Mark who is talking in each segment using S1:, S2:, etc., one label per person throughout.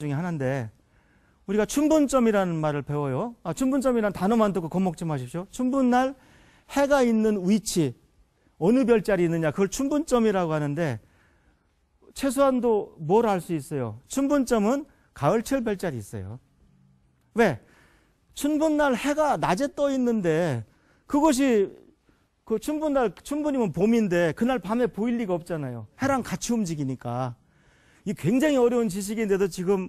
S1: 중에 하나인데 우리가 춘분점이라는 말을 배워요. 춘분점이라는 단어만 듣고 겁먹지 마십시오. 춘분날 해가 있는 위치, 어느 별자리 있느냐, 그걸 춘분점이라고 하는데 최소한도 뭘 알 수 있어요? 춘분점은 가을철 별자리 있어요. 왜? 춘분날 해가 낮에 떠 있는데 그것이 그 춘분이면 봄인데 그날 밤에 보일 리가 없잖아요. 해랑 같이 움직이니까. 이 굉장히 어려운 지식인데도 지금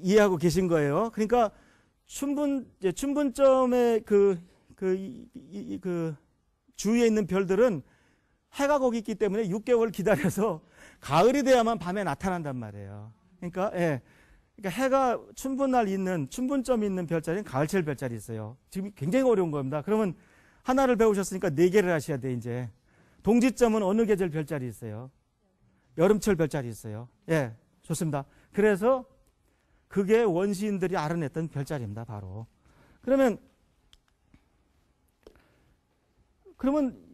S1: 이해하고 계신 거예요. 그러니까 춘분점의 그 주위에 있는 별들은 해가 거기 있기 때문에 6개월 기다려서 가을이 돼야만 밤에 나타난단 말이에요. 그러니까 해가 춘분점이 있는 별자리는 가을철 별자리 있어요. 지금 굉장히 어려운 겁니다. 그러면 하나를 배우셨으니까 4개를 하셔야 돼, 이제. 동지점은 어느 계절 별자리 있어요? 여름철 별자리 있어요. 예, 좋습니다. 그래서 그게 원시인들이 알아냈던 별자리입니다, 바로. 그러면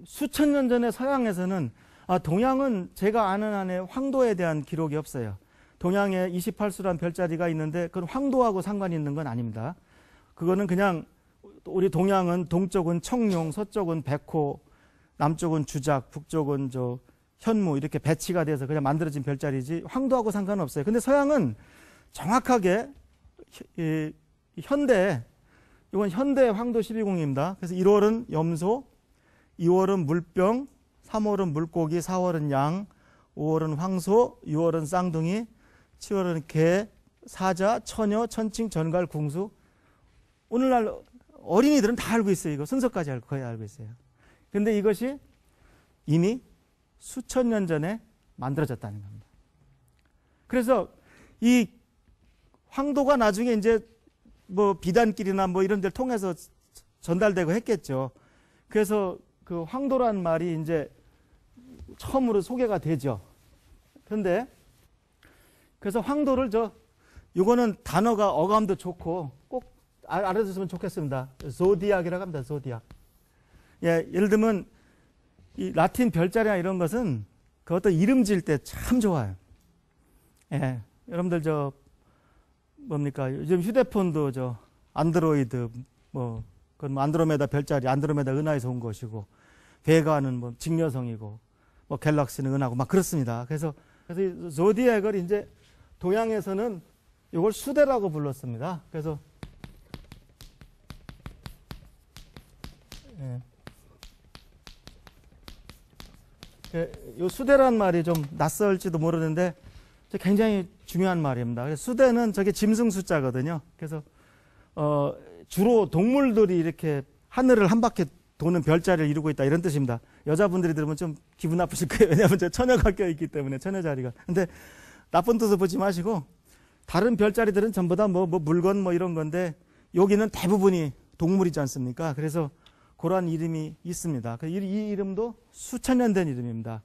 S1: 수천 년 전에 서양에서는 동양은 제가 아는 한에 황도에 대한 기록이 없어요. 동양에 28수란 별자리가 있는데 그건 황도하고 상관이 있는 건 아닙니다. 그거는 그냥 우리 동양은 동쪽은 청룡, 서쪽은 백호, 남쪽은 주작, 북쪽은 현무 이렇게 배치가 돼서 그냥 만들어진 별자리지 황도하고 상관없어요. 근데 서양은 정확하게 이건 현대 황도 12궁입니다. 그래서 1월은 염소, 2월은 물병, 3월은 물고기, 4월은 양, 5월은 황소, 6월은 쌍둥이, 7월은 개, 사자, 처녀, 천칭, 전갈, 궁수. 오늘날 어린이들은 다 알고 있어요. 이거 순서까지 거의 알고 있어요. 그런데 이것이 이미 수천 년 전에 만들어졌다는 겁니다. 그래서 이 황도가 나중에 이제 비단길이나 이런 데를 통해서 전달되고 했겠죠. 그래서 그 황도라는 말이 이제 처음으로 소개가 되죠. 그런데 그래서 황도를 이거는 단어가 어감도 좋고 꼭 알아두시면 좋겠습니다. 조디악이라고 합니다. 조디악. 예, 예를 들면 이 라틴 별자리나 이런 것은 그 어떤 이름 지을 때 참 좋아요. 예, 여러분들 뭡니까? 요즘 휴대폰도 안드로이드 그건 안드로메다 별자리, 안드로메다 은하에서 온 것이고, 베가는 직녀성이고, 갤럭시는 은하고 막 그렇습니다. 그래서 이 조디액을 이제 동양에서는 이걸 수대라고 불렀습니다. 그래서 이 수대란 말이 좀 낯설지도 모르는데 굉장히 중요한 말입니다. 그래서 수대는 저게 짐승 숫자거든요. 그래서 주로 동물들이 이렇게 하늘을 한 바퀴 도는 별자리를 이루고 있다 이런 뜻입니다. 여자분들이 들으면 좀 기분 나쁘실 거예요. 왜냐하면 처녀가 껴있기 때문에 처녀 자리가. 근데 나쁜 뜻을 보지 마시고 다른 별자리들은 전부 다 물건 이런 건데 여기는 대부분이 동물이지 않습니까? 그래서 그러한 이름이 있습니다. 이 이름도 수천 년 된 이름입니다.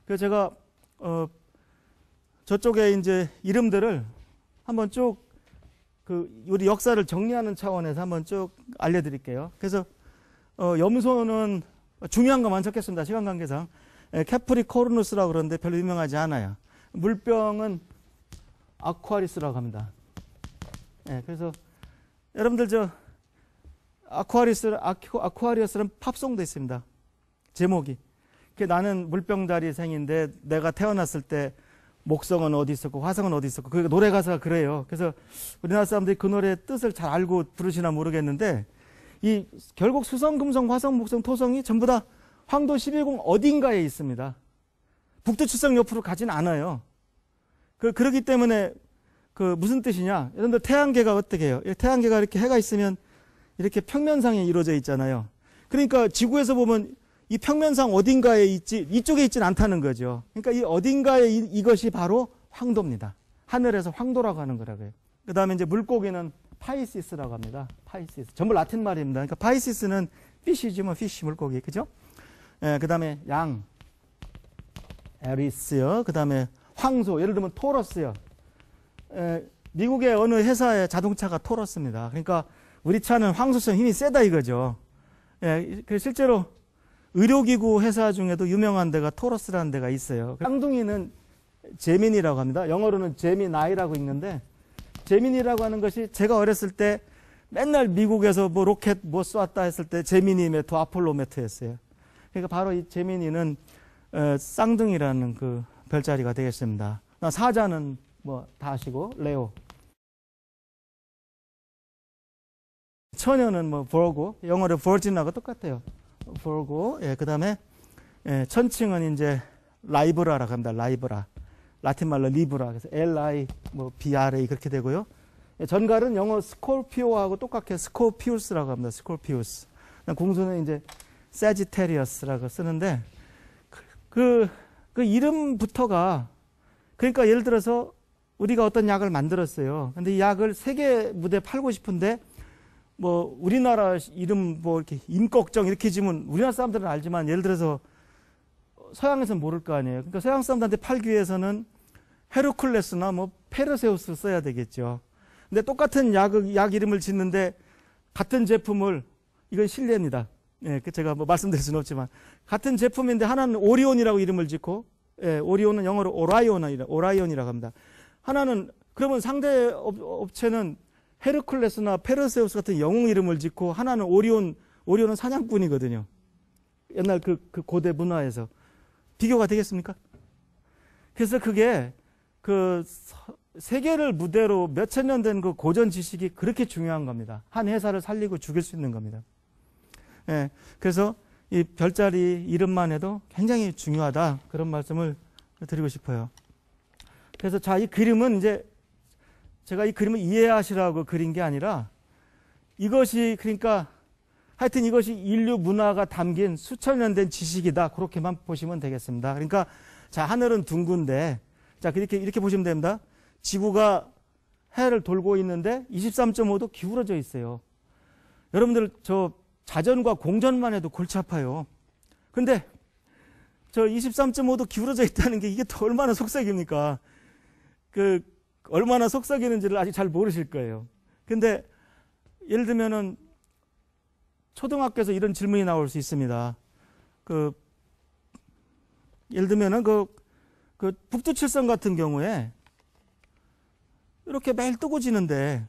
S1: 그래서 제가 저쪽에 이제 이름들을 한번 쭉 우리 역사를 정리하는 차원에서 한번 쭉 알려드릴게요. 그래서 염소는 중요한 것만 적겠습니다. 시간 관계상. 캐프리코르누스라고 그러는데 별로 유명하지 않아요. 물병은 아쿠아리스라고 합니다. 그래서 여러분들 아쿠아리어스는 팝송도 있습니다. 제목이. 나는 물병다리 생인데 내가 태어났을 때 목성은 어디 있었고 화성은 어디 있었고 그 노래 가사가 그래요. 그래서 우리나라 사람들이 그 노래의 뜻을 잘 알고 부르시나 모르겠는데 결국 수성, 금성, 화성, 목성, 토성이 전부 다 황도 12궁 어딘가에 있습니다. 북두칠성 옆으로 가진 않아요. 그렇기 때문에 무슨 뜻이냐? 여러분들 태양계가 어떻게 해요? 태양계가 이렇게 해가 있으면 이렇게 평면상에 이루어져 있잖아요. 그러니까 지구에서 보면 이 평면상 어딘가에 있지 이쪽에 있지는 않다는 거죠. 그러니까 이 어딘가에 이것이 바로 황도입니다. 하늘에서 황도라고 하는 거라고요. 그 다음에 이제 물고기는 파이시스라고 합니다. 파이시스. 전부 라틴 말입니다. 그러니까 파이시스는 피시지 피시 물고기. 그죠? 그 다음에 양, 에리스요. 그 다음에 황소. 예를 들면 토러스요. 미국의 어느 회사의 자동차가 토러스입니다. 그러니까 우리 차는 황소성 힘이 세다 이거죠. 실제로 의료기구 회사 중에도 유명한 데가 토러스라는 데가 있어요. 쌍둥이는 제민이라고 합니다. 영어로는 제미나이라고 읽는데, 제민이라고 하는 것이 제가 어렸을 때 맨날 미국에서 뭐 로켓 뭐 쏘았다 했을 때 제미니 매트, 아폴로 매트였어요. 그러니까 바로 이 제민이는 쌍둥이라는 그 별자리가 되겠습니다. 사자는 뭐 다 아시고 레오. 처녀는 뭐 버고, 영어로 버진하고 똑같아요. 버고. 예, 그다음에 천칭은 이제 라이브라라고 합니다. 라이브라. 라틴 말로 리브라. 그래서 L-I 뭐 B-R-A 그렇게 되고요. 전갈은 영어 스콜피오하고 똑같게 스코피우스라고 합니다. 스콜피우스. 공수는 이제 세지테리어스라고 쓰는데 그 이름부터가, 그러니까 예를 들어서 우리가 어떤 약을 만들었어요. 근데 이 약을 세계 무대에 팔고 싶은데 뭐 우리나라 이름 뭐 이렇게 임꺽정 이렇게 지면 우리나라 사람들은 알지만 예를 들어서 서양에서는 모를 거 아니에요. 그러니까 서양 사람들한테 팔기 위해서는 헤르쿨레스나 뭐 페르세우스 써야 되겠죠. 근데 똑같은 약 이름을 짓는데 같은 제품을, 이건 실례입니다. 예, 제가 뭐 말씀드릴 수는 없지만 같은 제품인데 하나는 오리온이라고 이름을 짓고, 예, 오리온은 영어로 오라이온이라고 합니다. 하나는, 그러면 상대 업체는 헤르쿨레스나 페르세우스 같은 영웅 이름을 짓고, 하나는 오리온은 사냥꾼이거든요. 옛날 그 고대 문화에서 비교가 되겠습니까? 그래서 그게 그 세계를 무대로 몇천 년 된 그 고전 지식이 그렇게 중요한 겁니다. 한 회사를 살리고 죽일 수 있는 겁니다. 예, 그래서 이 별자리 이름만 해도 굉장히 중요하다, 그런 말씀을 드리고 싶어요. 그래서 자, 이 그림은 이제 제가 이 그림을 이해하시라고 그린 게 아니라, 이것이 그러니까 하여튼 이것이 인류 문화가 담긴 수천 년 된 지식이다, 그렇게만 보시면 되겠습니다. 그러니까 자, 하늘은 둥근데, 자, 이렇게 보시면 됩니다. 지구가 해를 돌고 있는데 23.5도 기울어져 있어요. 여러분들 저 자전과 공전만 해도 골치 아파요. 근데 저 23.5도 기울어져 있다는 게 이게 또 얼마나 속삭입니까? 얼마나 속삭이는지를 아직 잘 모르실 거예요. 근데 예를 들면은 초등학교에서 이런 질문이 나올 수 있습니다. 예를 들면은 북두칠성 같은 경우에 이렇게 매일 뜨고 지는데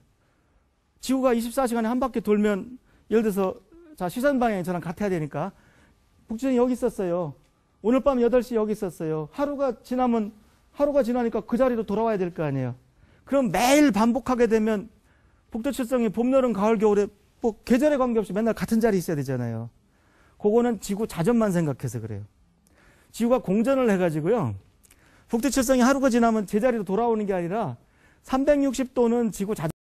S1: 지구가 24시간에 한 바퀴 돌면, 예를 들어서 자, 시선 방향이 저랑 같아야 되니까 북두칠성이 여기 있었어요. 오늘 밤 8시 여기 있었어요. 하루가 지나니까 그 자리로 돌아와야 될 거 아니에요. 그럼 매일 반복하게 되면 북두칠성이 봄, 여름, 가을, 겨울에 뭐 계절에 관계없이 맨날 같은 자리에 있어야 되잖아요. 그거는 지구 자전만 생각해서 그래요. 지구가 공전을 해가지고요, 북두칠성이 하루가 지나면 제자리로 돌아오는 게 아니라 360도는 지구 자전